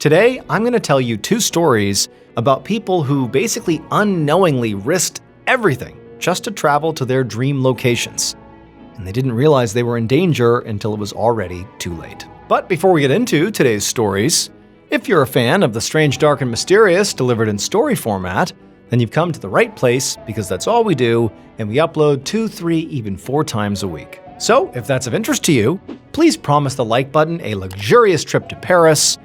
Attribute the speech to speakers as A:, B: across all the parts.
A: Today, I'm going to tell you two stories about people who basically unknowingly risked everything just to travel to their dream locations. And they didn't realize they were in danger until it was already too late. But before we get into today's stories, if you're a fan of the strange, dark, and mysterious delivered in story format, then you've come to the right place because that's all we do, and we upload 2, 3, even 4 times a week. So if that's of interest to you, please promise the like button a luxurious trip to Paris,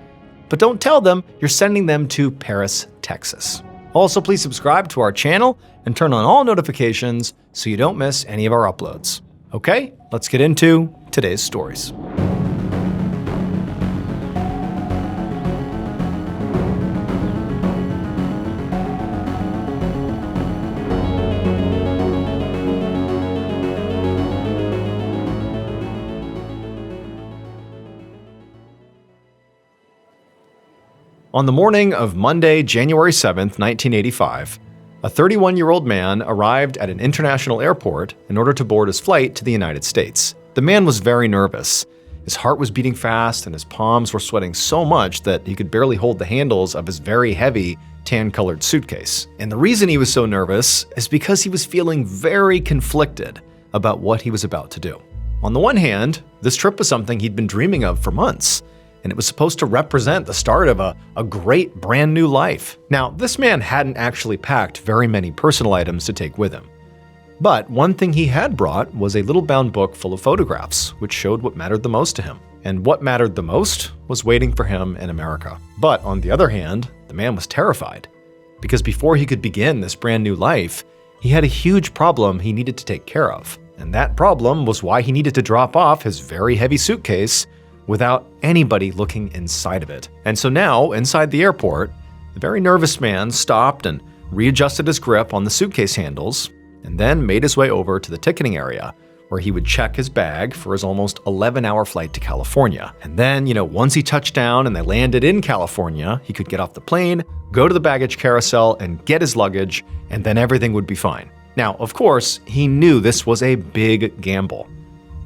A: but don't tell them you're sending them to Paris, Texas. Also, please subscribe to our channel and turn on all notifications so you don't miss any of our uploads. Okay, let's get into today's stories. On the morning of Monday, January 7th, 1985, a 31-year-old man arrived at an international airport in order to board his flight to the United States. The man was very nervous. His heart was beating fast and his palms were sweating so much that he could barely hold the handles of his very heavy, tan-colored suitcase. And the reason he was so nervous is because he was feeling very conflicted about what he was about to do. On the one hand, this trip was something he'd been dreaming of for months, and it was supposed to represent the start of a great brand new life. Now, this man hadn't actually packed very many personal items to take with him. But one thing he had brought was a little bound book full of photographs, which showed what mattered the most to him. And what mattered the most was waiting for him in America. But on the other hand, the man was terrified, because before he could begin this brand new life, he had a huge problem he needed to take care of. And that problem was why he needed to drop off his very heavy suitcase without anybody looking inside of it. And so now, inside the airport, the very nervous man stopped and readjusted his grip on the suitcase handles, and then made his way over to the ticketing area, where he would check his bag for his almost 11-hour flight to California. And then, once he touched down and they landed in California, he could get off the plane, go to the baggage carousel, and get his luggage, and then everything would be fine. Now, of course, he knew this was a big gamble.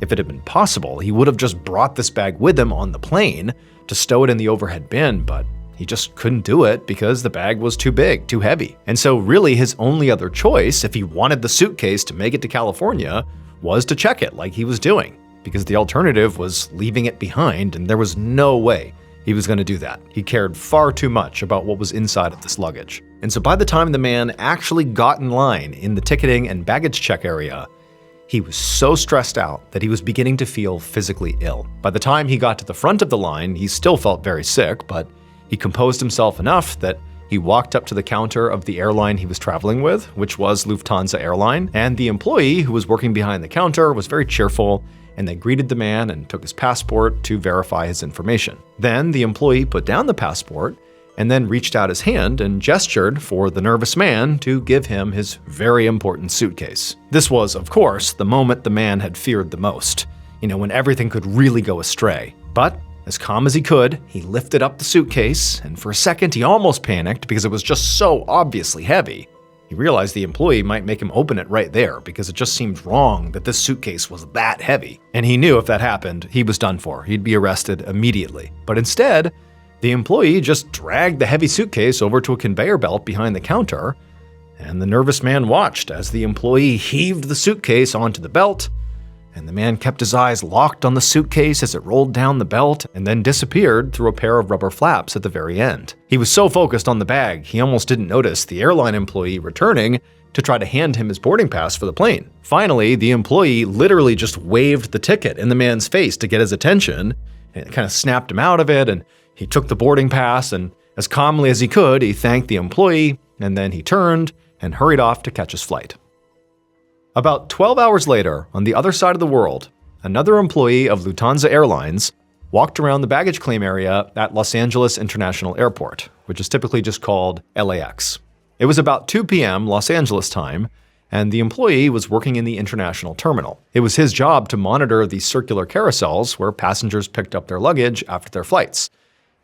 A: If it had been possible, he would have just brought this bag with him on the plane to stow it in the overhead bin, but he just couldn't do it because the bag was too big, too heavy. And so really his only other choice, if he wanted the suitcase to make it to California, was to check it like he was doing, because the alternative was leaving it behind, and there was no way he was going to do that. He cared far too much about what was inside of this luggage. And so by the time the man actually got in line in the ticketing and baggage check area, he was so stressed out that he was beginning to feel physically ill. By the time he got to the front of the line, he still felt very sick, but he composed himself enough that he walked up to the counter of the airline he was traveling with, which was Lufthansa Airline, and the employee who was working behind the counter was very cheerful, and they greeted the man and took his passport to verify his information. Then the employee put down the passport and then reached out his hand and gestured for the nervous man to give him his very important suitcase. This was, of course, the moment the man had feared the most, when everything could really go astray. But as calm as he could, he lifted up the suitcase, and for a second he almost panicked because it was just so obviously heavy. He realized the employee might make him open it right there because it just seemed wrong that this suitcase was that heavy. And he knew if that happened, he was done for. He'd be arrested immediately. But instead, the employee just dragged the heavy suitcase over to a conveyor belt behind the counter, and the nervous man watched as the employee heaved the suitcase onto the belt, and the man kept his eyes locked on the suitcase as it rolled down the belt and then disappeared through a pair of rubber flaps at the very end. He was so focused on the bag, he almost didn't notice the airline employee returning to try to hand him his boarding pass for the plane. Finally, the employee literally just waved the ticket in the man's face to get his attention, and it kind of snapped him out of it, and he took the boarding pass, and as calmly as he could, he thanked the employee, and then he turned and hurried off to catch his flight. About 12 hours later, on the other side of the world, another employee of Lufthansa Airlines walked around the baggage claim area at Los Angeles International Airport, which is typically just called LAX. It was about 2 p.m. Los Angeles time, and the employee was working in the international terminal. It was his job to monitor the circular carousels where passengers picked up their luggage after their flights,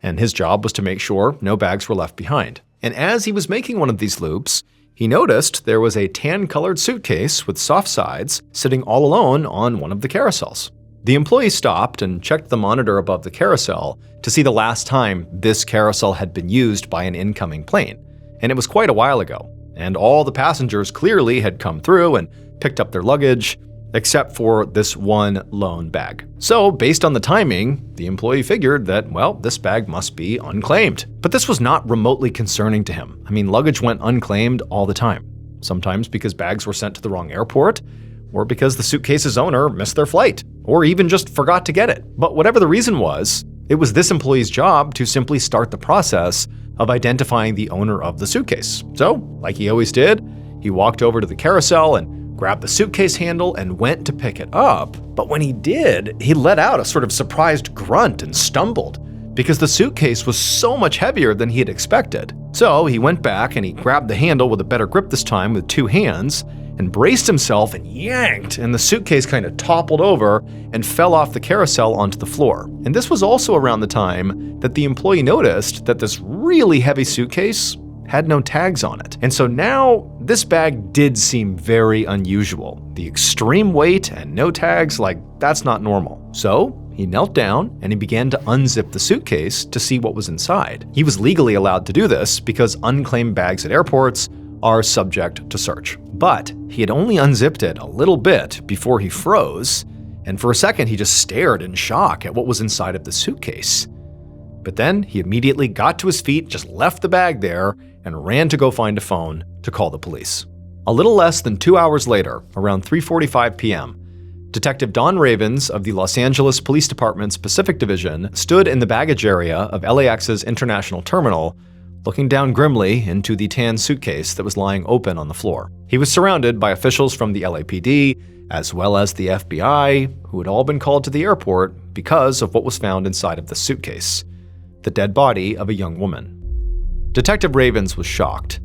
A: and his job was to make sure no bags were left behind. And as he was making one of these loops, he noticed there was a tan-colored suitcase with soft sides sitting all alone on one of the carousels. The employee stopped and checked the monitor above the carousel to see the last time this carousel had been used by an incoming plane, and it was quite a while ago, and all the passengers clearly had come through and picked up their luggage, except for this one lone bag. So, based on the timing, the employee figured that, well, this bag must be unclaimed. But this was not remotely concerning to him. I mean, luggage went unclaimed all the time, sometimes because bags were sent to the wrong airport, or because the suitcase's owner missed their flight, or even just forgot to get it. But whatever the reason was, it was this employee's job to simply start the process of identifying the owner of the suitcase. So, like he always did, he walked over to the carousel and grabbed the suitcase handle and went to pick it up. But when he did, he let out a sort of surprised grunt and stumbled, because the suitcase was so much heavier than he had expected. So he went back and he grabbed the handle with a better grip this time with two hands, and braced himself and yanked, and the suitcase kind of toppled over and fell off the carousel onto the floor. And this was also around the time that the employee noticed that this really heavy suitcase had no tags on it. And so now this bag did seem very unusual. The extreme weight and no tags, like, that's not normal. So he knelt down and he began to unzip the suitcase to see what was inside. He was legally allowed to do this because unclaimed bags at airports are subject to search. But he had only unzipped it a little bit before he froze, and for a second he just stared in shock at what was inside of the suitcase. But then he immediately got to his feet, just left the bag there, and ran to go find a phone to call the police. A little less than 2 hours later, around 3:45 p.m., Detective Don Ravens of the Los Angeles Police Department's Pacific Division stood in the baggage area of LAX's International Terminal, looking down grimly into the tan suitcase that was lying open on the floor. He was surrounded by officials from the LAPD, as well as the FBI, who had all been called to the airport because of what was found inside of the suitcase: the dead body of a young woman. Detective Ravens was shocked.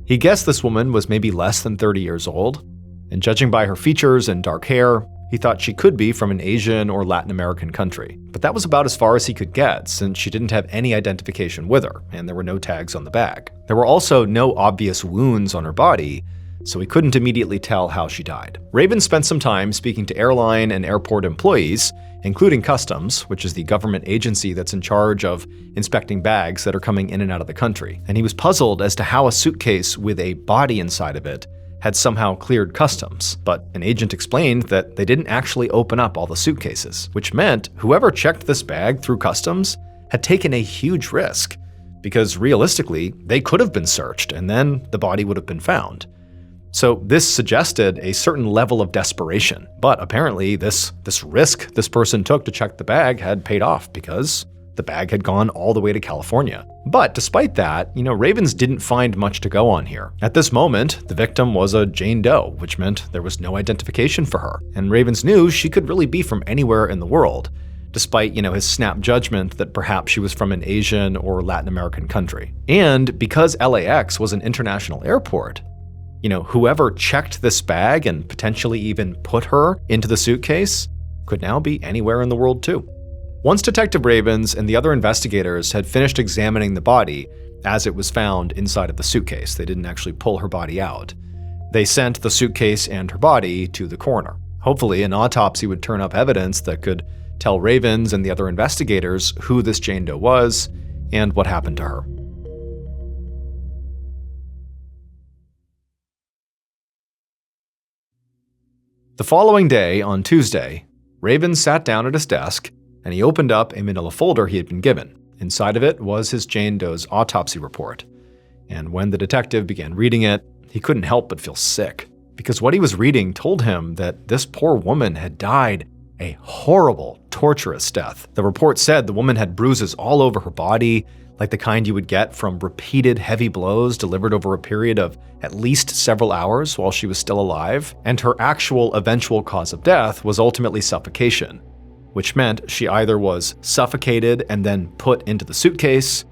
A: He guessed this woman was maybe less than 30 years old, and judging by her features and dark hair, he thought she could be from an Asian or Latin American country. But that was about as far as he could get, since she didn't have any identification with her, and there were no tags on the bag. There were also no obvious wounds on her body, so he couldn't immediately tell how she died. Ravens spent some time speaking to airline and airport employees, including Customs, which is the government agency that's in charge of inspecting bags that are coming in and out of the country. And he was puzzled as to how a suitcase with a body inside of it had somehow cleared customs, but an agent explained that they didn't actually open up all the suitcases, which meant whoever checked this bag through customs had taken a huge risk, because realistically, they could have been searched and then the body would have been found. So this suggested a certain level of desperation, but apparently this risk this person took to check the bag had paid off, because the bag had gone all the way to California. But despite that, Ravens didn't find much to go on here. At this moment, the victim was a Jane Doe, which meant there was no identification for her. And Ravens knew she could really be from anywhere in the world, despite, his snap judgment that perhaps she was from an Asian or Latin American country. And because LAX was an international airport, whoever checked this bag and potentially even put her into the suitcase could now be anywhere in the world too. Once Detective Ravens and the other investigators had finished examining the body as it was found inside of the suitcase, they didn't actually pull her body out. They sent the suitcase and her body to the coroner. Hopefully, an autopsy would turn up evidence that could tell Ravens and the other investigators who this Jane Doe was and what happened to her. The following day, on Tuesday, Ravens sat down at his desk and he opened up a manila folder he had been given. Inside of it was his Jane Doe's autopsy report. And when the detective began reading it, he couldn't help but feel sick, because what he was reading told him that this poor woman had died a horrible, torturous death. The report said the woman had bruises all over her body, like the kind you would get from repeated heavy blows delivered over a period of at least several hours while she was still alive, and her actual eventual cause of death was ultimately suffocation, which meant she either was suffocated and then put into the suitcase,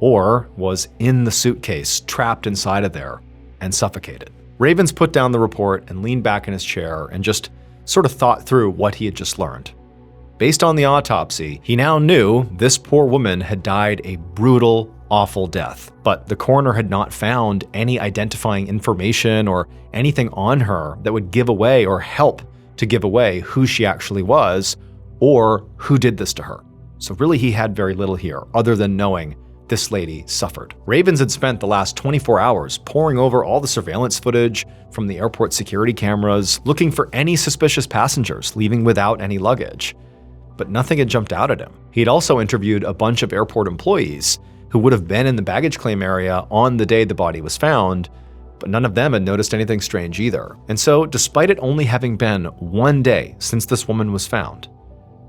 A: or was in the suitcase, trapped inside of there, and suffocated. Ravens put down the report and leaned back in his chair and just sort of thought through what he had just learned. Based on the autopsy, he now knew this poor woman had died a brutal, awful death, but the coroner had not found any identifying information or anything on her that would give away or help to give away who she actually was or who did this to her. So really he had very little here other than knowing this lady suffered. Ravens had spent the last 24 hours poring over all the surveillance footage from the airport security cameras, looking for any suspicious passengers leaving without any luggage. But nothing had jumped out at him. He'd also interviewed a bunch of airport employees who would have been in the baggage claim area on the day the body was found, but none of them had noticed anything strange either. And so, despite it only having been one day since this woman was found,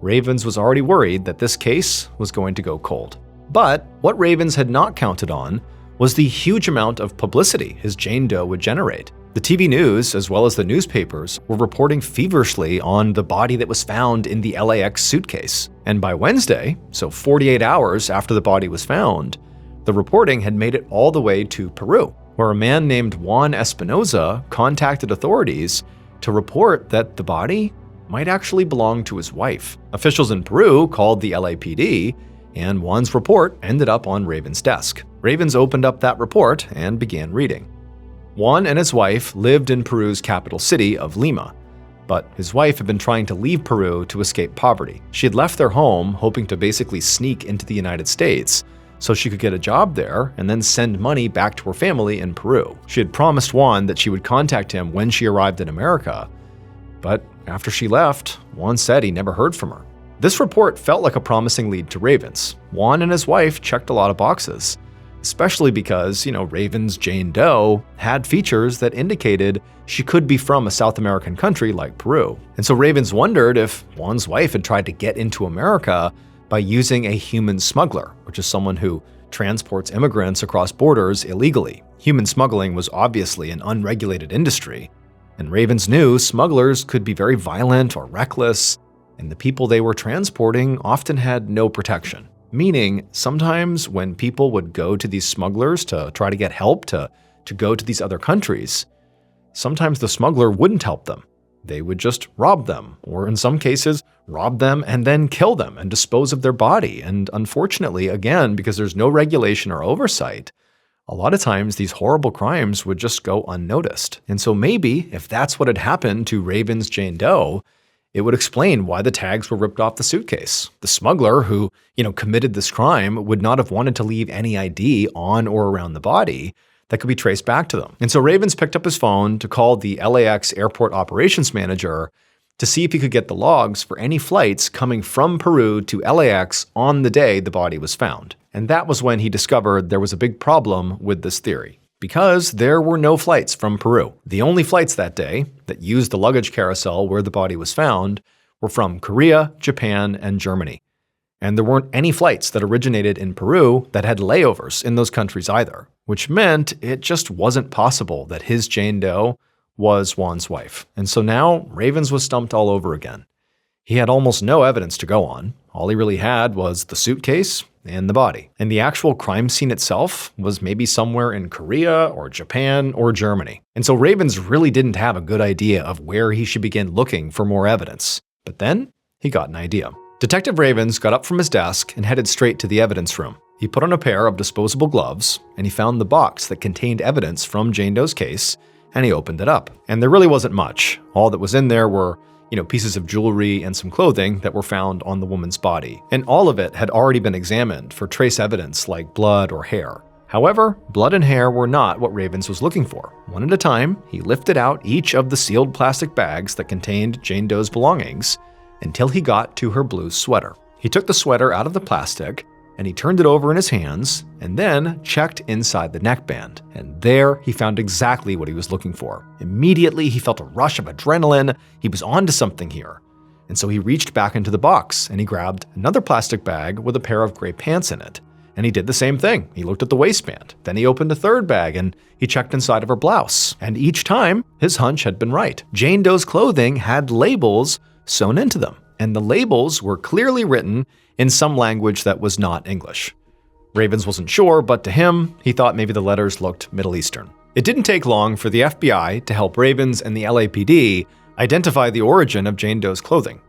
A: Ravens was already worried that this case was going to go cold. But what Ravens had not counted on was the huge amount of publicity his Jane Doe would generate. The TV news, as well as the newspapers, were reporting feverishly on the body that was found in the LAX suitcase. And by Wednesday, so 48 hours after the body was found, the reporting had made it all the way to Peru, where a man named Juan Espinoza contacted authorities to report that the body might actually belong to his wife. Officials in Peru called the LAPD, and Juan's report ended up on Ravens' desk. Ravens opened up that report and began reading. Juan and his wife lived in Peru's capital city of Lima, but his wife had been trying to leave Peru to escape poverty. She had left their home hoping to basically sneak into the United States so she could get a job there and then send money back to her family in Peru. She had promised Juan that she would contact him when she arrived in America, but after she left, Juan said he never heard from her. This report felt like a promising lead to Ravens. Juan and his wife checked a lot of boxes, especially because, Ravens' Jane Doe had features that indicated she could be from a South American country like Peru. And so Ravens wondered if Juan's wife had tried to get into America by using a human smuggler, which is someone who transports immigrants across borders illegally. Human smuggling was obviously an unregulated industry, and Ravens knew smugglers could be very violent or reckless, and the people they were transporting often had no protection. Meaning, sometimes when people would go to these smugglers to try to get help to go to these other countries, sometimes the smuggler wouldn't help them. They would just rob them, or in some cases, rob them and then kill them and dispose of their body. And unfortunately, again, because there's no regulation or oversight, a lot of times these horrible crimes would just go unnoticed. And so maybe if that's what had happened to Ravens' Jane Doe, it would explain why the tags were ripped off the suitcase. The smuggler who, committed this crime would not have wanted to leave any ID on or around the body that could be traced back to them. And so Ravens picked up his phone to call the LAX airport operations manager to see if he could get the logs for any flights coming from Peru to LAX on the day the body was found. And that was when he discovered there was a big problem with this theory, because there were no flights from Peru. The only flights that day that used the luggage carousel where the body was found were from Korea, Japan, and Germany. And there weren't any flights that originated in Peru that had layovers in those countries either, which meant it just wasn't possible that his Jane Doe was Juan's wife. And so now Ravens was stumped all over again. He had almost no evidence to go on. All he really had was the suitcase and the body. And the actual crime scene itself was maybe somewhere in Korea or Japan or Germany. And so Ravens really didn't have a good idea of where he should begin looking for more evidence. But then he got an idea. Detective Ravens got up from his desk and headed straight to the evidence room. He put on a pair of disposable gloves and he found the box that contained evidence from Jane Doe's case, and he opened it up. And there really wasn't much. All that was in there were pieces of jewelry and some clothing that were found on the woman's body. And all of it had already been examined for trace evidence like blood or hair. However, blood and hair were not what Ravens was looking for. One at a time, he lifted out each of the sealed plastic bags that contained Jane Doe's belongings until he got to her blue sweater. He took the sweater out of the plastic and he turned it over in his hands and then checked inside the neckband. And there he found exactly what he was looking for. Immediately, he felt a rush of adrenaline. He was onto something here. And so he reached back into the box and he grabbed another plastic bag with a pair of gray pants in it. And he did the same thing. He looked at the waistband. Then he opened a third bag and he checked inside of her blouse. And each time, his hunch had been right. Jane Doe's clothing had labels sewn into them. And the labels were clearly written in some language that was not English. Ravens wasn't sure, but to him, he thought maybe the letters looked Middle Eastern. It didn't take long for the FBI to help Ravens and the LAPD identify the origin of Jane Doe's clothing.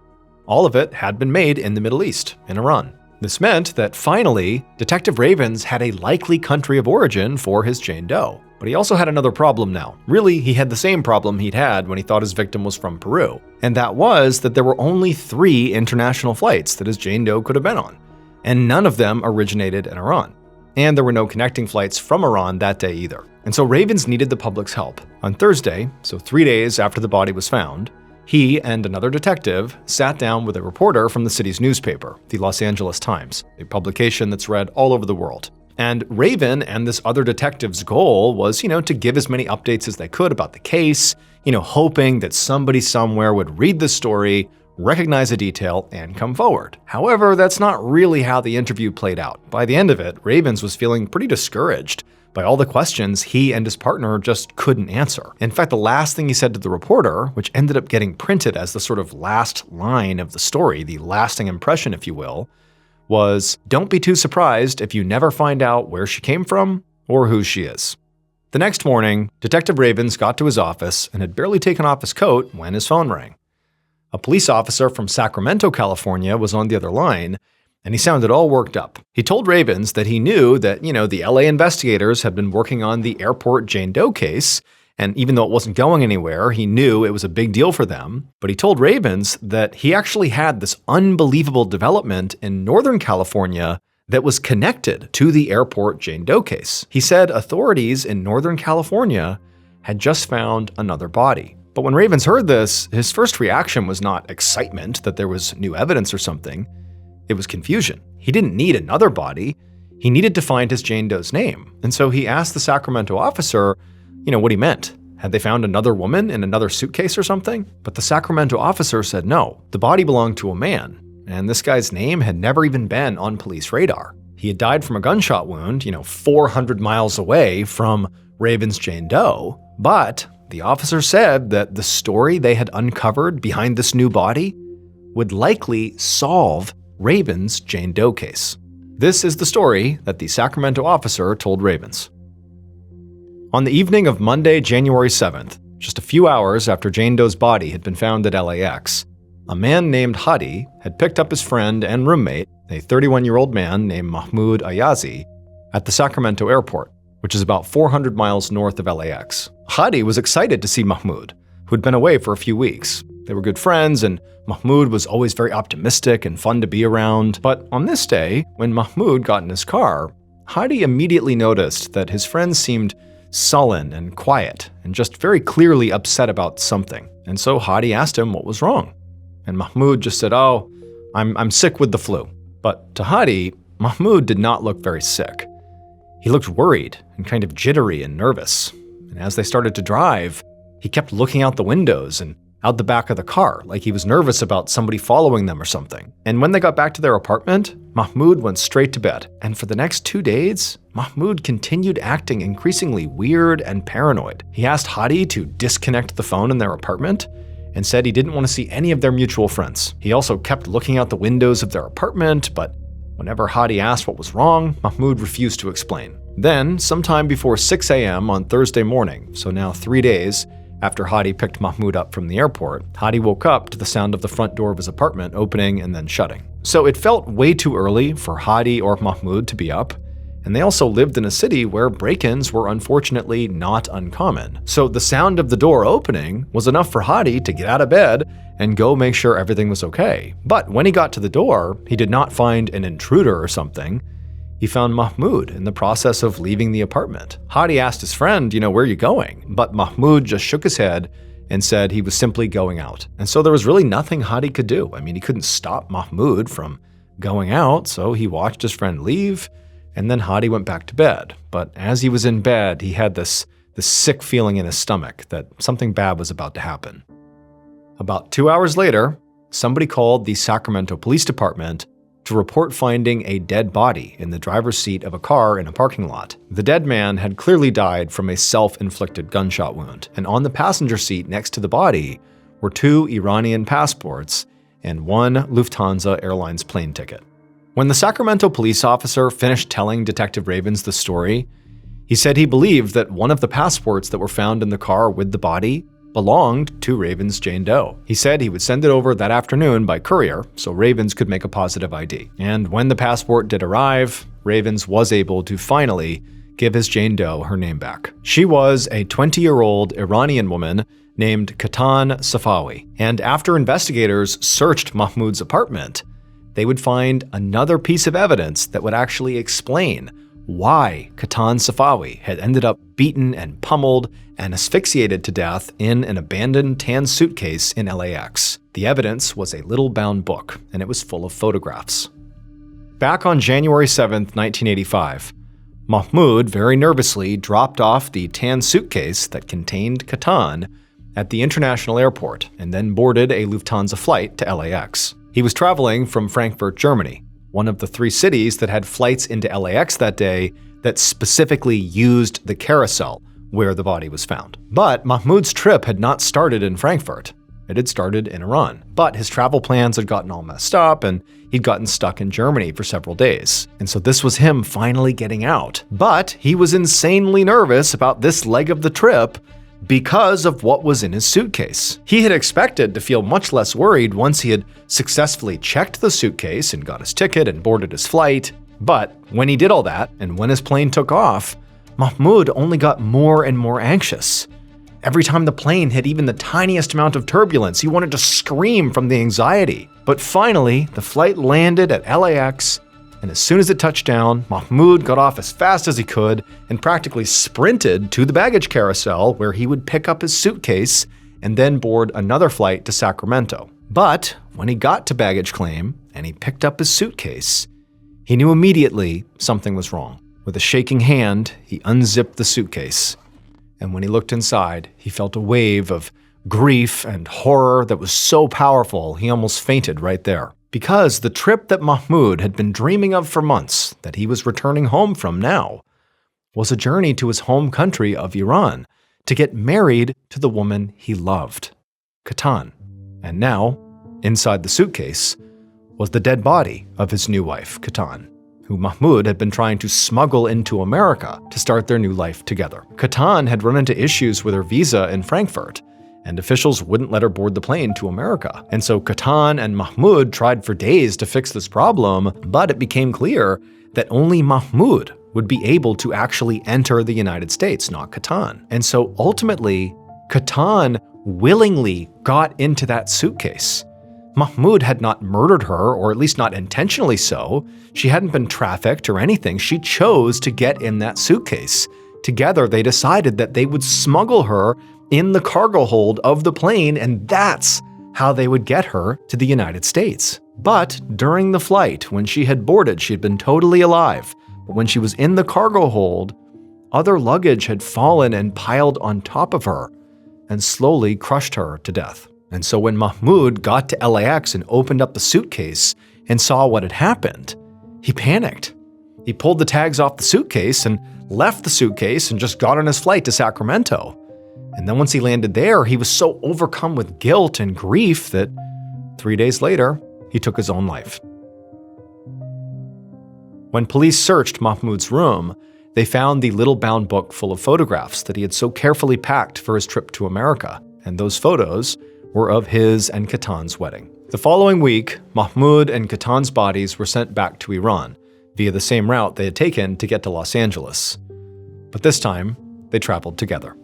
A: All of it had been made in the Middle East, in Iran. This meant that finally, Detective Ravens had a likely country of origin for his Jane Doe. But he also had another problem now. Really, he had the same problem he'd had when he thought his victim was from Peru. And that was that there were only 3 international flights that his Jane Doe could have been on. And none of them originated in Iran. And there were no connecting flights from Iran that day either. And so Ravens needed the public's help. On Thursday, so 3 days after the body was found, he and another detective sat down with a reporter from the city's newspaper, the Los Angeles Times, a publication that's read all over the world. And Raven and this other detective's goal was, to give as many updates as they could about the case, hoping that somebody somewhere would read the story, recognize a detail, and come forward. However, that's not really how the interview played out. By the end of it, Ravens was feeling pretty discouraged by all the questions he and his partner just couldn't answer. In fact, the last thing he said to the reporter, which ended up getting printed as the sort of last line of the story, the lasting impression, if you will, was, "Don't be too surprised if you never find out where she came from or who she is." The next morning, Detective Ravens got to his office and had barely taken off his coat when his phone rang. A police officer from Sacramento, California was on the other line, and he sounded all worked up. He told Ravens that he knew that, the LA investigators had been working on the airport Jane Doe case, and even though it wasn't going anywhere, he knew it was a big deal for them. But he told Ravens that he actually had this unbelievable development in Northern California that was connected to the airport Jane Doe case. He said authorities in Northern California had just found another body. But when Ravens heard this, his first reaction was not excitement that there was new evidence or something. It was confusion. He didn't need another body. He needed to find his Jane Doe's name. And so he asked the Sacramento officer, what he meant. Had they found another woman in another suitcase or something? But the Sacramento officer said no. The body belonged to a man, and this guy's name had never even been on police radar. He had died from a gunshot wound, 400 miles away from Raven's Jane Doe. But the officer said that the story they had uncovered behind this new body would likely solve Raven's Jane Doe case. This is the story that the Sacramento officer told Ravens. On the evening of Monday, January 7th, just a few hours after Jane Doe's body had been found at LAX, a man named Hadi had picked up his friend and roommate, a 31-year-old man named Mahmoud Ayazi, at the Sacramento airport, which is about 400 miles north of LAX. Hadi was excited to see Mahmoud, who'd been away for a few weeks. They were good friends, and Mahmoud was always very optimistic and fun to be around. But on this day, when Mahmoud got in his car, Hadi immediately noticed that his friend seemed sullen and quiet, and just very clearly upset about something. And so Hadi asked him what was wrong. And Mahmoud just said, "Oh, I'm sick with the flu." But to Hadi, Mahmoud did not look very sick. He looked worried and kind of jittery and nervous. And as they started to drive, he kept looking out the windows and out the back of the car, like he was nervous about somebody following them or something. And when they got back to their apartment, Mahmoud went straight to bed. And for the next 2 days, Mahmoud continued acting increasingly weird and paranoid. He asked Hadi to disconnect the phone in their apartment and said he didn't want to see any of their mutual friends. He also kept looking out the windows of their apartment, but whenever Hadi asked what was wrong, Mahmoud refused to explain. Then, sometime before 6 a.m. on Thursday morning, so now 3 days after Hadi picked Mahmoud up from the airport, Hadi woke up to the sound of the front door of his apartment opening and then shutting. So it felt way too early for Hadi or Mahmoud to be up, and they also lived in a city where break-ins were unfortunately not uncommon. So the sound of the door opening was enough for Hadi to get out of bed and go make sure everything was okay. But when he got to the door, he did not find an intruder or something. He found Mahmoud in the process of leaving the apartment. Hadi asked his friend, where are you going? But Mahmoud just shook his head and said he was simply going out. And so there was really nothing Hadi could do. I mean, he couldn't stop Mahmoud from going out, so he watched his friend leave, and then Hadi went back to bed. But as he was in bed, he had this sick feeling in his stomach that something bad was about to happen. About 2 hours later, somebody called the Sacramento Police Department to report finding a dead body in the driver's seat of a car in a parking lot. The dead man had clearly died from a self-inflicted gunshot wound, and on the passenger seat next to the body were 2 Iranian passports and 1 Lufthansa Airlines plane ticket. When the Sacramento police officer finished telling Detective Ravens the story, he said he believed that one of the passports that were found in the car with the body belonged to Raven's Jane Doe. He said he would send it over that afternoon by courier so Ravens could make a positive ID. And when the passport did arrive, Ravens was able to finally give his Jane Doe her name back. She was a 20-year-old Iranian woman named Katan Safawi, and after investigators searched Mahmoud's apartment, they would find another piece of evidence that would actually explain why Katan Safawi had ended up beaten and pummeled and asphyxiated to death in an abandoned tan suitcase in LAX. The evidence was a little bound book, and it was full of photographs. Back on January 7th, 1985, Mahmoud very nervously dropped off the tan suitcase that contained Katan at the international airport and then boarded a Lufthansa flight to LAX. He was traveling from Frankfurt, Germany, one of the 3 cities that had flights into LAX that day that specifically used the carousel where the body was found. But Mahmoud's trip had not started in Frankfurt. It had started in Iran. But his travel plans had gotten all messed up and he'd gotten stuck in Germany for several days. And so this was him finally getting out. But he was insanely nervous about this leg of the trip because of what was in his suitcase. He had expected to feel much less worried once he had successfully checked the suitcase and got his ticket and boarded his flight. But when he did all that, and when his plane took off, Mahmoud only got more and more anxious. Every time the plane hit even the tiniest amount of turbulence, he wanted to scream from the anxiety. But finally, the flight landed at LAX, and as soon as it touched down, Mahmoud got off as fast as he could and practically sprinted to the baggage carousel where he would pick up his suitcase and then board another flight to Sacramento. But when he got to baggage claim and he picked up his suitcase, he knew immediately something was wrong. With a shaking hand, he unzipped the suitcase. And when he looked inside, he felt a wave of grief and horror that was so powerful he almost fainted right there. Because the trip that Mahmoud had been dreaming of for months, that he was returning home from now, was a journey to his home country of Iran to get married to the woman he loved, Katan. And now, inside the suitcase, was the dead body of his new wife, Katan, who Mahmoud had been trying to smuggle into America to start their new life together. Katan had run into issues with her visa in Frankfurt, and officials wouldn't let her board the plane to America. And so Katan and Mahmoud tried for days to fix this problem, but it became clear that only Mahmoud would be able to actually enter the United States, not Katan. And so ultimately, Katan willingly got into that suitcase. Mahmoud had not murdered her, or at least not intentionally so. She hadn't been trafficked or anything. She chose to get in that suitcase. Together, they decided that they would smuggle her in the cargo hold of the plane, and that's how they would get her to the United States. But during the flight, when she had boarded, she had been totally alive. But when she was in the cargo hold, other luggage had fallen and piled on top of her and slowly crushed her to death. And so when Mahmoud got to LAX and opened up the suitcase and saw what had happened, he panicked. He pulled the tags off the suitcase and left the suitcase and just got on his flight to Sacramento. And then once he landed there, he was so overcome with guilt and grief that 3 days later, he took his own life. When police searched Mahmoud's room, they found the little bound book full of photographs that he had so carefully packed for his trip to America, and those photos were of his and Katan's wedding. The following week, Mahmoud and Katan's bodies were sent back to Iran via the same route they had taken to get to Los Angeles. But this time, they traveled together.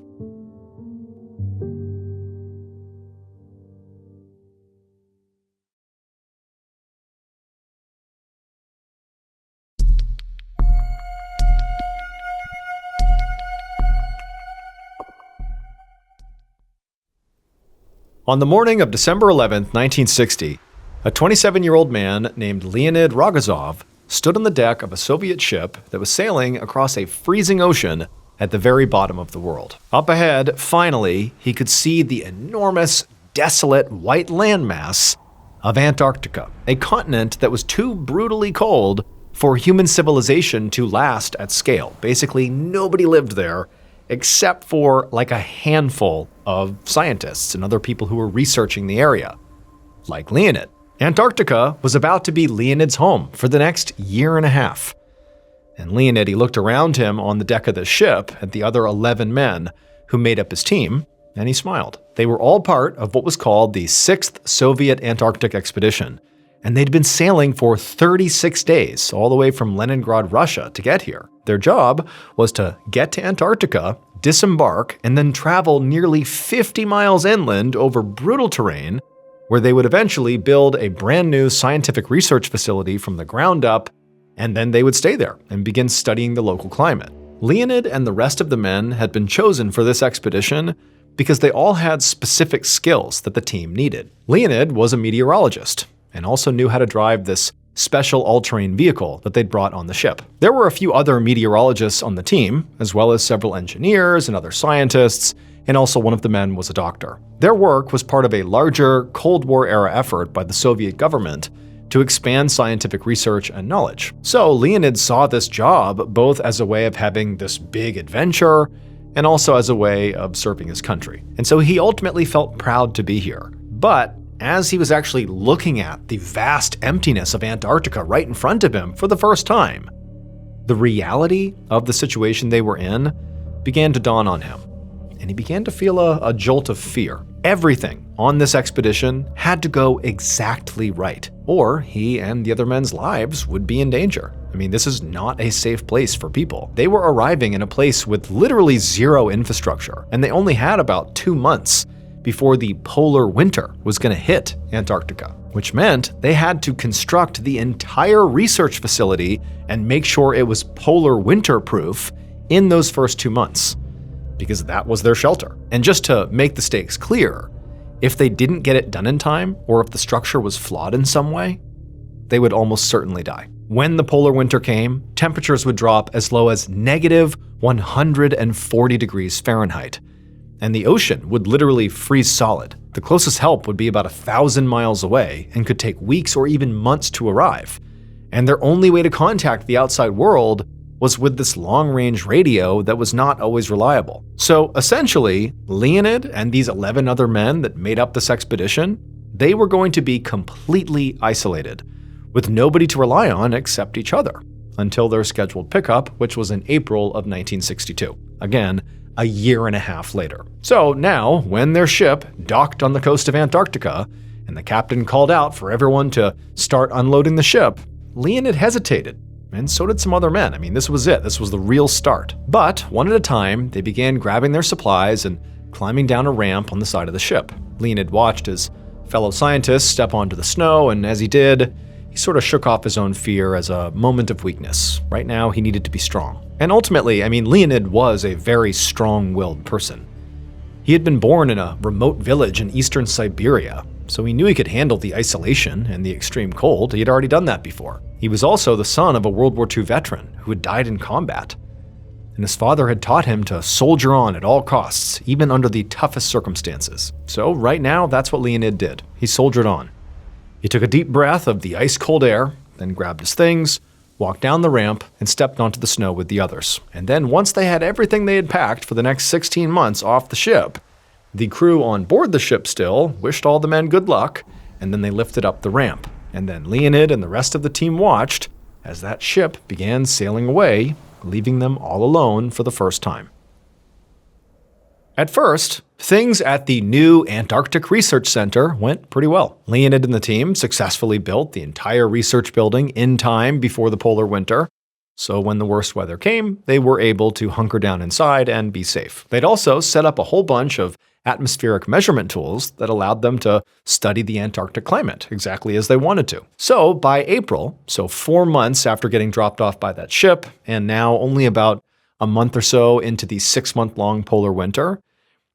A: On the morning of December 11, 1960, a 27-year-old man named Leonid Rogozov stood on the deck of a Soviet ship that was sailing across a freezing ocean at the very bottom of the world. Up ahead, finally, he could see the enormous, desolate white landmass of Antarctica, a continent that was too brutally cold for human civilization to last at scale. Basically, nobody lived there except for like a handful of scientists and other people who were researching the area, like Leonid. Antarctica was about to be Leonid's home for the next year and a half. And Leonid, he looked around him on the deck of the ship at the other 11 men who made up his team, and he smiled. They were all part of what was called the 6th Soviet Antarctic Expedition, and they'd been sailing for 36 days, all the way from Leningrad, Russia, to get here. Their job was to get to Antarctica, disembark, and then travel nearly 50 miles inland over brutal terrain, where they would eventually build a brand new scientific research facility from the ground up, and then they would stay there and begin studying the local climate. Leonid and the rest of the men had been chosen for this expedition because they all had specific skills that the team needed. Leonid was a meteorologist and also knew how to drive this special all-terrain vehicle that they'd brought on the ship. There were a few other meteorologists on the team, as well as several engineers and other scientists, and also one of the men was a doctor. Their work was part of a larger Cold War-era effort by the Soviet government to expand scientific research and knowledge. So Leonid saw this job both as a way of having this big adventure and also as a way of serving his country. And so he ultimately felt proud to be here. But as he was actually looking at the vast emptiness of Antarctica right in front of him for the first time, the reality of the situation they were in began to dawn on him, and he began to feel a jolt of fear. Everything on this expedition had to go exactly right, or he and the other men's lives would be in danger. I mean, this is not a safe place for people. They were arriving in a place with literally zero infrastructure, and they only had about 2 months before the polar winter was going to hit Antarctica, which meant they had to construct the entire research facility and make sure it was polar winter-proof in those first 2 months, because that was their shelter. And just to make the stakes clear, if they didn't get it done in time, or if the structure was flawed in some way, they would almost certainly die. When the polar winter came, temperatures would drop as low as negative 140 degrees Fahrenheit, and the ocean would literally freeze solid. The closest help would be about 1,000 miles away and could take weeks or even months to arrive. And their only way to contact the outside world was with this long-range radio that was not always reliable. So essentially, Leonid and these 11 other men that made up this expedition, they were going to be completely isolated, with nobody to rely on except each other, until their scheduled pickup, which was in April of 1962. Again, a year and a half later. So now, when their ship docked on the coast of Antarctica, and the captain called out for everyone to start unloading the ship, Leonid hesitated, and so did some other men. I mean, this was it. This was the real start. But one at a time, they began grabbing their supplies and climbing down a ramp on the side of the ship. Leonid watched his fellow scientists step onto the snow, and as he did, he sort of shook off his own fear as a moment of weakness. Right now, he needed to be strong. And ultimately, I mean, Leonid was a very strong-willed person. He had been born in a remote village in eastern Siberia, so he knew he could handle the isolation and the extreme cold. He had already done that before. He was also the son of a World War II veteran who had died in combat, and his father had taught him to soldier on at all costs, even under the toughest circumstances. So right now, that's what Leonid did. He soldiered on. He took a deep breath of the ice-cold air, then grabbed his things, walked down the ramp, and stepped onto the snow with the others. And then once they had everything they had packed for the next 16 months off the ship, the crew on board the ship still wished all the men good luck, and then they lifted up the ramp. And then Leonid and the rest of the team watched as that ship began sailing away, leaving them all alone for the first time. At first, things at the new Antarctic Research Center went pretty well. Leonid and the team successfully built the entire research building in time before the polar winter, so when the worst weather came, they were able to hunker down inside and be safe. They'd also set up a whole bunch of atmospheric measurement tools that allowed them to study the Antarctic climate exactly as they wanted to. So by April, so 4 months after getting dropped off by that ship, and now only about a month or so into the 6-month-long polar winter,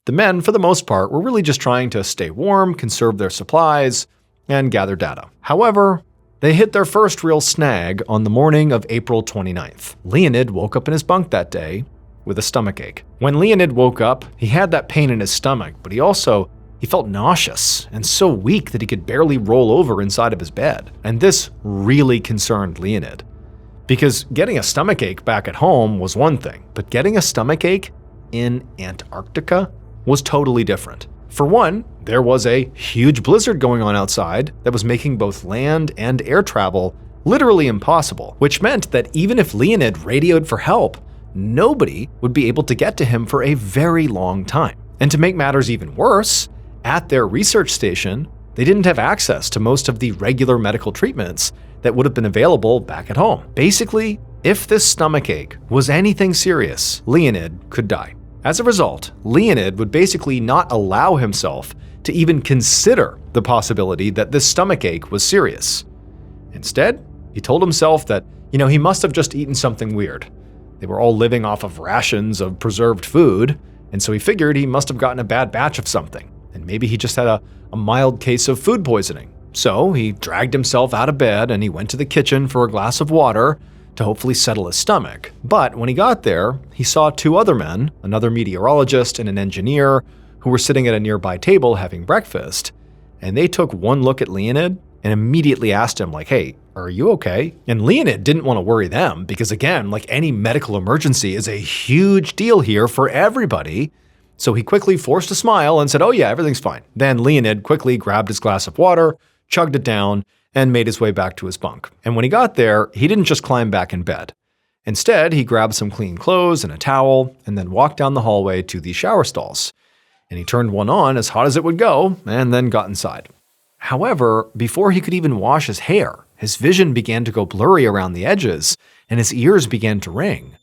A: the men, for the most part, were really just trying to stay warm, conserve their supplies, and gather data. However, they hit their first real snag on the morning of April 29th. Leonid woke up in his bunk that day with a stomachache. When Leonid woke up, he had that pain in his stomach, but he felt nauseous and so weak that he could barely roll over inside of his bed. And this really concerned Leonid, because getting a stomachache back at home was one thing, but getting a stomachache in Antarctica was totally different. For one, there was a huge blizzard going on outside that was making both land and air travel literally impossible, which meant that even if Leonid radioed for help, nobody would be able to get to him for a very long time. And to make matters even worse, at their research station, They didn't have access to most of the regular medical treatments that would have been available back at home. Basically, if this stomachache was anything serious, Leonid could die. As a result, Leonid would basically not allow himself to even consider the possibility that this stomachache was serious. Instead, he told himself that, he must have just eaten something weird. They were all living off of rations of preserved food, and so he figured he must have gotten a bad batch of something, and maybe he just had a mild case of food poisoning. So he dragged himself out of bed and he went to the kitchen for a glass of water to hopefully settle his stomach. But when he got there, he saw two other men, another meteorologist and an engineer, who were sitting at a nearby table having breakfast, and they took one look at Leonid and immediately asked him, hey, are you okay? And Leonid didn't want to worry them because, again, any medical emergency is a huge deal here for everybody. So he quickly forced a smile and said, oh yeah, everything's fine. Then Leonid quickly grabbed his glass of water, chugged it down, and made his way back to his bunk. And when he got there, he didn't just climb back in bed. Instead, he grabbed some clean clothes and a towel, and then walked down the hallway to the shower stalls. And he turned one on as hot as it would go, and then got inside. However, before he could even wash his hair, his vision began to go blurry around the edges, and his ears began to ring.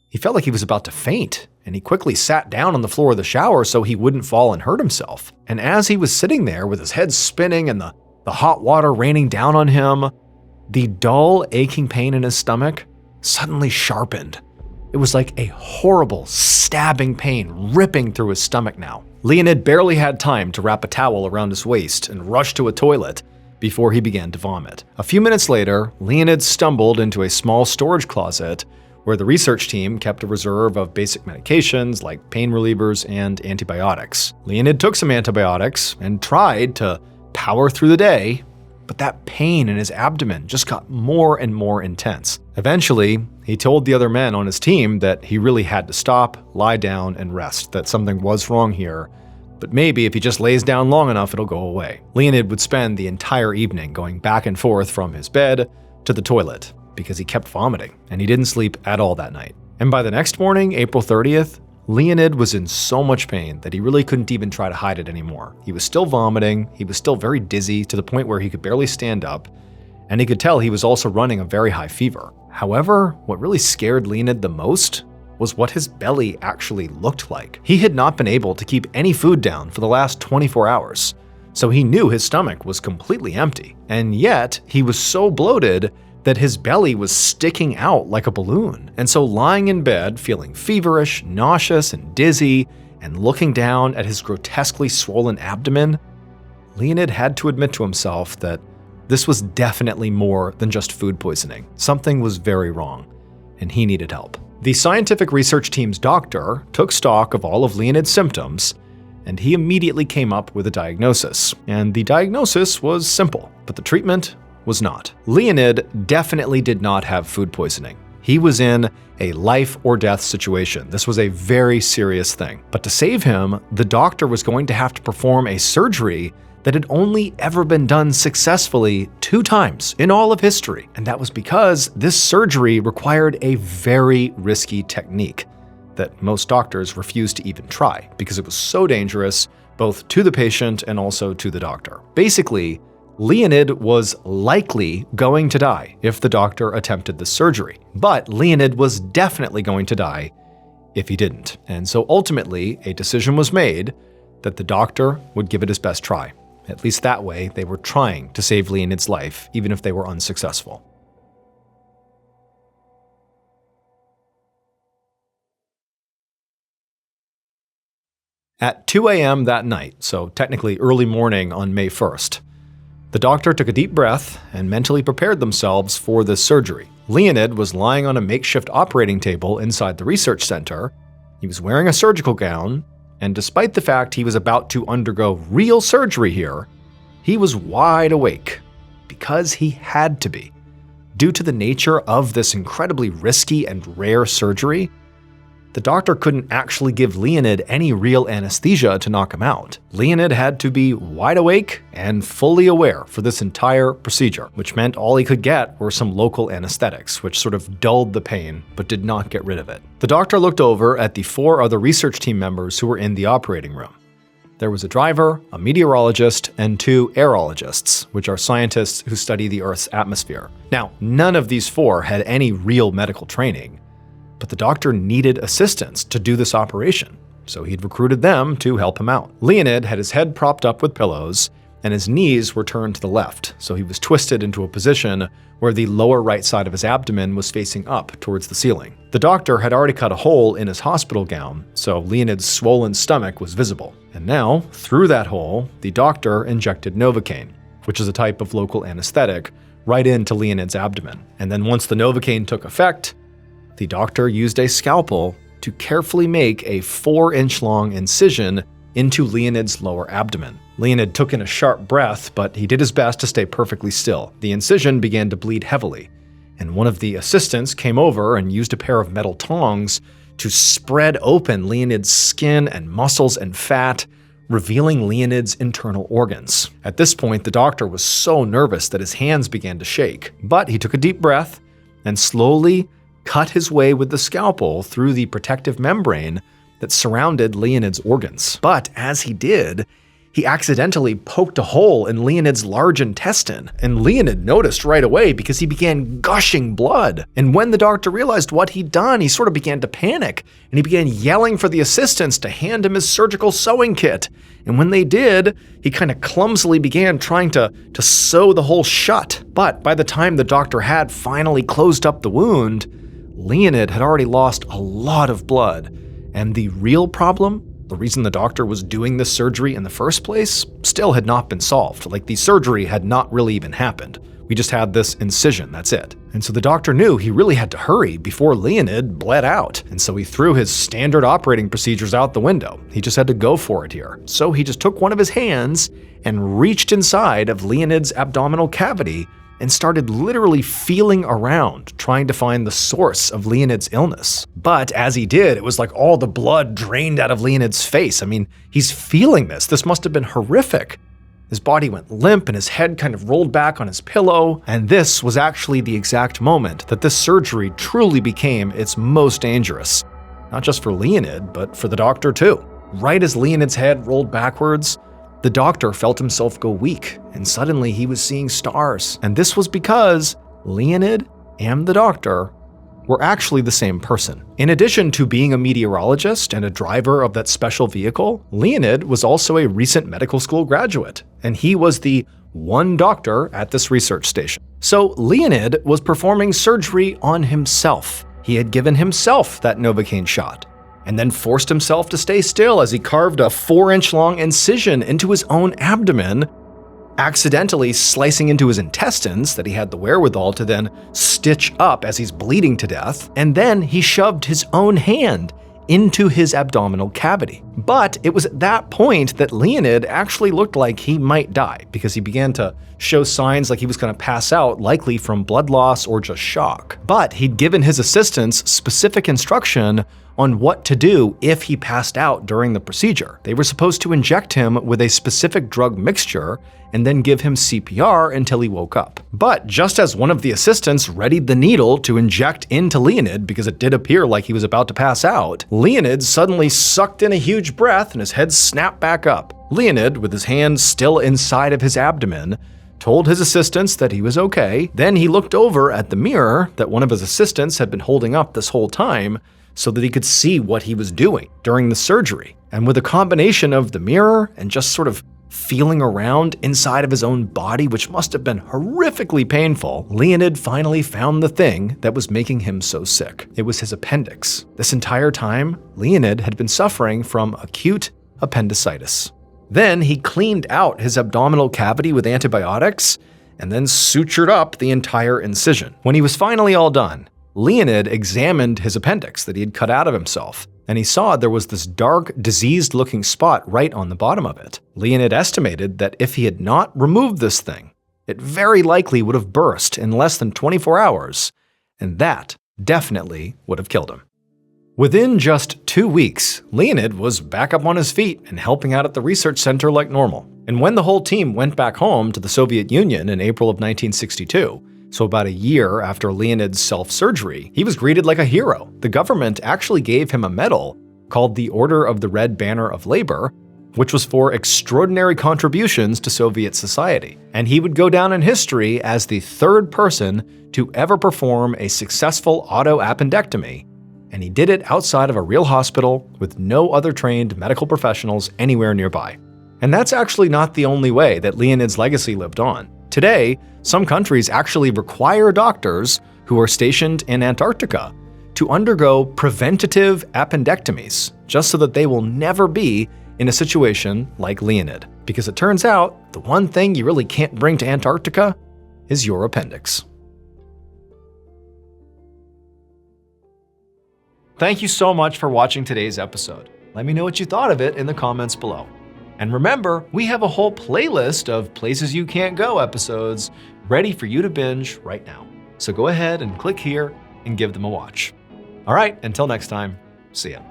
A: He felt like he was about to faint, and he quickly sat down on the floor of the shower so he wouldn't fall and hurt himself. And as he was sitting there with his head spinning and the hot water raining down on him, the dull, aching pain in his stomach suddenly sharpened. It was like a horrible, stabbing pain ripping through his stomach now. Leonid barely had time to wrap a towel around his waist and rush to a toilet before he began to vomit. A few minutes later, Leonid stumbled into a small storage closet where the research team kept a reserve of basic medications like pain relievers and antibiotics. Leonid took some antibiotics and tried to power through the day, but that pain in his abdomen just got more and more intense. Eventually, he told the other men on his team that he really had to stop, lie down, and rest, that something was wrong here, but maybe if he just lays down long enough, it'll go away. Leonid would spend the entire evening going back and forth from his bed to the toilet because he kept vomiting, and he didn't sleep at all that night. And by the next morning, April 30th, Leonid was in so much pain that he really couldn't even try to hide it anymore. He was still vomiting, he was still very dizzy to the point where he could barely stand up, and he could tell he was also running a very high fever. However, what really scared Leonid the most was what his belly actually looked like. He had not been able to keep any food down for the last 24 hours, so he knew his stomach was completely empty, and yet he was so bloated that his belly was sticking out like a balloon. And so lying in bed, feeling feverish, nauseous, and dizzy, and looking down at his grotesquely swollen abdomen, Leonid had to admit to himself that this was definitely more than just food poisoning. Something was very wrong, and he needed help. The scientific research team's doctor took stock of all of Leonid's symptoms, and he immediately came up with a diagnosis. And the diagnosis was simple, but the treatment was not. Leonid definitely did not have food poisoning. He was in a life or death situation. This was a very serious thing. But to save him, the doctor was going to have to perform a surgery that had only ever been done successfully 2 times in all of history. And that was because this surgery required a very risky technique that most doctors refused to even try because it was so dangerous, both to the patient and also to the doctor. Basically, Leonid was likely going to die if the doctor attempted the surgery, but Leonid was definitely going to die if he didn't. And so ultimately, a decision was made that the doctor would give it his best try. At least that way, they were trying to save Leonid's life, even if they were unsuccessful. At 2 a.m. that night, so technically early morning on May 1st, the doctor took a deep breath and mentally prepared themselves for this surgery. Leonid was lying on a makeshift operating table inside the research center. He was wearing a surgical gown, and despite the fact he was about to undergo real surgery here, he was wide awake because he had to be. Due to the nature of this incredibly risky and rare surgery, the doctor couldn't actually give Leonid any real anesthesia to knock him out. Leonid had to be wide awake and fully aware for this entire procedure, which meant all he could get were some local anesthetics, which sort of dulled the pain but did not get rid of it. The doctor looked over at the 4 other research team members who were in the operating room. There was a driver, a meteorologist, and 2 aerologists, which are scientists who study the Earth's atmosphere. Now, none of these 4 had any real medical training, but the doctor needed assistance to do this operation, so he'd recruited them to help him out. Leonid had his head propped up with pillows, and his knees were turned to the left, so he was twisted into a position where the lower right side of his abdomen was facing up towards the ceiling. The doctor had already cut a hole in his hospital gown, so Leonid's swollen stomach was visible. And now, through that hole, the doctor injected Novocaine, which is a type of local anesthetic, right into Leonid's abdomen. And then once the Novocaine took effect, the doctor used a scalpel to carefully make a 4-inch-long incision into Leonid's lower abdomen. Leonid took in a sharp breath, but he did his best to stay perfectly still. The incision began to bleed heavily, and one of the assistants came over and used a pair of metal tongs to spread open Leonid's skin and muscles and fat, revealing Leonid's internal organs. At this point, the doctor was so nervous that his hands began to shake, but he took a deep breath and slowly cut his way with the scalpel through the protective membrane that surrounded Leonid's organs. But as he did, he accidentally poked a hole in Leonid's large intestine, and Leonid noticed right away because he began gushing blood. And when the doctor realized what he'd done, he sort of began to panic, and he began yelling for the assistants to hand him his surgical sewing kit. And when they did, he kind of clumsily began trying to sew the hole shut. But by the time the doctor had finally closed up the wound, Leonid had already lost a lot of blood. And the real problem, the reason the doctor was doing this surgery in the first place, still had not been solved. Like, the surgery had not really even happened. We just had this incision, that's it. And so the doctor knew he really had to hurry before Leonid bled out. And so he threw his standard operating procedures out the window. He just had to go for it here. So he just took one of his hands and reached inside of Leonid's abdominal cavity and started literally feeling around, trying to find the source of Leonid's illness. But as he did, it was like all the blood drained out of Leonid's face. I mean, he's feeling this. This must have been horrific. His body went limp and his head kind of rolled back on his pillow. And this was actually the exact moment that this surgery truly became its most dangerous. Not just for Leonid, but for the doctor too. Right as Leonid's head rolled backwards, the doctor felt himself go weak, and suddenly he was seeing stars. And this was because Leonid and the doctor were actually the same person. In addition to being a meteorologist and a driver of that special vehicle, Leonid was also a recent medical school graduate, and he was the one doctor at this research station. So Leonid was performing surgery on himself. He had given himself that Novocaine shot, and then forced himself to stay still as he carved a 4-inch-long incision into his own abdomen, accidentally slicing into his intestines that he had the wherewithal to then stitch up as he's bleeding to death, and then he shoved his own hand into his abdominal cavity. But it was at that point that Leonid actually looked like he might die, because he began to show signs like he was going to pass out, likely from blood loss or just shock. But he'd given his assistants specific instruction on what to do if he passed out during the procedure. They were supposed to inject him with a specific drug mixture and then give him CPR until he woke up. But just as one of the assistants readied the needle to inject into Leonid because it did appear like he was about to pass out, Leonid suddenly sucked in a huge breath and his head snapped back up. Leonid, with his hand still inside of his abdomen, told his assistants that he was okay. Then he looked over at the mirror that one of his assistants had been holding up this whole time so that he could see what he was doing during the surgery. And with a combination of the mirror and just sort of feeling around inside of his own body, which must have been horrifically painful, Leonid finally found the thing that was making him so sick. It was his appendix. This entire time, Leonid had been suffering from acute appendicitis. Then he cleaned out his abdominal cavity with antibiotics and then sutured up the entire incision. When he was finally all done, Leonid examined his appendix that he had cut out of himself, and he saw there was this dark, diseased-looking spot right on the bottom of it. Leonid estimated that if he had not removed this thing, it very likely would have burst in less than 24 hours, and that definitely would have killed him. Within just 2 weeks, Leonid was back up on his feet and helping out at the research center like normal. And when the whole team went back home to the Soviet Union in April of 1962, so about a year after Leonid's self-surgery, he was greeted like a hero. The government actually gave him a medal called the Order of the Red Banner of Labor, which was for extraordinary contributions to Soviet society. And he would go down in history as the third person to ever perform a successful auto-appendectomy. And he did it outside of a real hospital with no other trained medical professionals anywhere nearby. And that's actually not the only way that Leonid's legacy lived on. Today, some countries actually require doctors who are stationed in Antarctica to undergo preventative appendectomies, just so that they will never be in a situation like Leonid. Because it turns out, the one thing you really can't bring to Antarctica is your appendix. Thank you so much for watching today's episode. Let me know what you thought of it in the comments below. And remember, we have a whole playlist of Places You Can't Go episodes ready for you to binge right now. So go ahead and click here and give them a watch. All right, until next time, see ya.